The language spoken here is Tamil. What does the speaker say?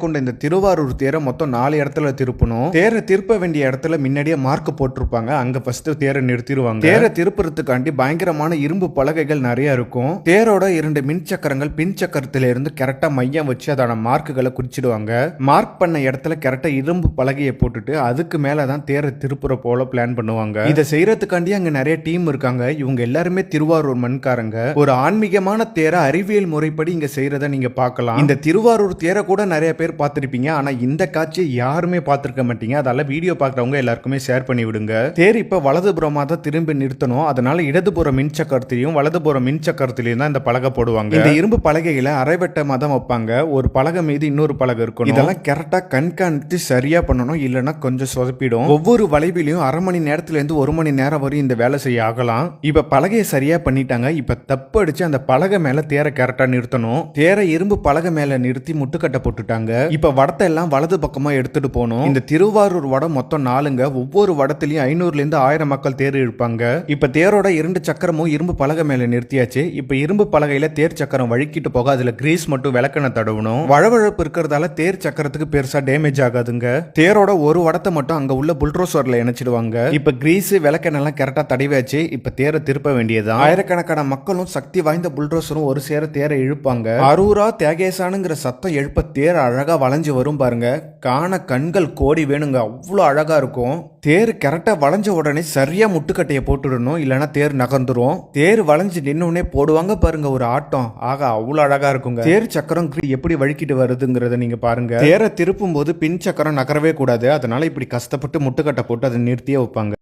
கொண்ட இந்த திருவாரூர் தேரை மொத்தம் 4 இடத்துல திருப்பணும். தேரை திருப்ப வேண்டிய இடத்துல முன்னாடியே மார்க் போட்டிருப்பாங்க. அங்க ஃபர்ஸ்ட் தேரை நிறுத்திடுவாங்க. தேரை திருப்புறதுக்காண்டி பயங்கரமான இரும்பு பலகைகள் நிறைய இருக்கும். தேரோட 2 மின் சக்கரங்கள் பின் சக்கரத்தில இருந்து கரெக்டா மையம் வச்சு அதோட மார்க்குகளை குறிச்சிடுவாங்க. மார்க் பண்ண இடத்துல கரெக்டா இரும்பு பலகையை போட்டுட்டு அதுக்கு மேலதான் தேரை திருப்புற போல பிளான் பண்ணுவாங்க. இதை செய்யறதுக்காண்டி அங்க நிறைய டீம் இருக்காங்க. இவங்க எல்லாருமே திருவாரூர் மண்காரங்க. ஒரு ஆன்மீகமான தேரை அறிவியல் முறைப்படி இங்க செய்யறத நீங்க பார்க்கலாம். இந்த திருவாரூர் தேரை கூட நிறைய பேர் பார்த்திருப்பீங்க. ஆனா இந்த காட்சியை யாருமே பார்த்திருக்க மாட்டீங்க. அதனால வீடியோ பார்க்குறவங்க எல்லாருக்குமே ஷேர் பண்ணி விடுங்க. தேர் இப்ப வலதுபுறமா தான் திரும்பி நிறுத்தணும். அதனால இடதுபுற மின் சக்கரத்திலையும் வலதுபுற மின் சக்கரத்திலையும் தான் இந்த பலகை போடுவாங்க. இந்த இரும்பு பலகைகளை அரைவட்டமா தான் வைப்பாங்க. ஒரு பலகை மீது இன்னொரு பலகை இருக்கணும். இதெல்லாம் கரெக்டா கண்காணித்து சரியா பண்ணணும். இல்லைன்னா கொஞ்சம் சொதப்பிடும். ஒவ்வொரு வளைவிலையும் அரை மணி நேரத்துல இருந்து 1 மணி நேரம் வரை இந்த வேலை செய்ய ஆகலாம். இப்ப பலகையை சரியா பண்ணிட்டாங்க. இப்ப தப்பு அடிச்சு அந்த பலகை மேல தேரை கரெக்டா நிறுத்தணும். தேரை இரும்பு பலகை மேல நிறுத்தி முட்டுக்கட்டை போட்டுட்டாங்க. இப்ப வடத்தை எல்லாம் வலது பக்கமா எடுத்துட்டு போனோம். இந்த திருவாரூர் வடம் மொத்தம் 4ங்க. ஒவ்வொரு வடத்திலையும் 500ல இருந்து 1000 மக்கள் தேர் இழுப்பாங்க. இப்ப தேரோட 2 சக்கரமும் இரும்பு பலகை மேல நிறுத்தியாச்சு. இப்ப இரும்பு பலகையில தேர் சக்கரம் வழுக்கிட்டு போக அதுல கிரீஸ் மட்டும் விளக்கெண்ண தடவணும். வழவழப்பு இருக்கிறதால தேர் சக்கரத்துக்கு பெருசா டேமேஜ் ஆகாதுங்க. தேரோட ஒரு வடத்தை மட்டும் அங்க உள்ள புல்ட்ரோசர்ல இணைச்சிடுவாங்க. இப்ப கிரீஸ் விளக்கெண்ணெல்லாம் கரெக்டா தடவியாச்சு. இப்ப தேரை திருப்ப வேண்டியதான். ஆயிரக்கணக்கான மக்களும் சக்தி வாய்ந்த புல்ட்ரோசரும் ஒரு சேர தேரை இழுப்பாங்க. அரூரா தியாகேசானுங்கிற சத்தம் எழுப்ப தேர் அழகா வளைஞ்சு வரும் பாருங்க. காண கண்கள் கோடி வேணுங்க. அவ்வளோ அழகா இருக்கும். தேர் கரெக்டா வளைஞ்ச உடனே சரியா முட்டுக்கட்டையை போட்டுடணும். இல்லைன்னா தேர் நகர்ந்துரும். தேர் வளைஞ்சு நின்னுடனே போடுவாங்க பாருங்க ஒரு ஆட்டம். ஆக அவ்வளோ அழகா இருக்குங்க. தேர் சக்கரம் எப்படி வழுக்கிட்டு வருதுங்கிறத நீங்க பாருங்க. தேரை திருப்பும் போது பின் சக்கரம் நகரவே கூடாது. அதனால இப்படி கஷ்டப்பட்டு முட்டுக்கட்டை போட்டு அதை நிறுத்தியே வைப்பாங்க.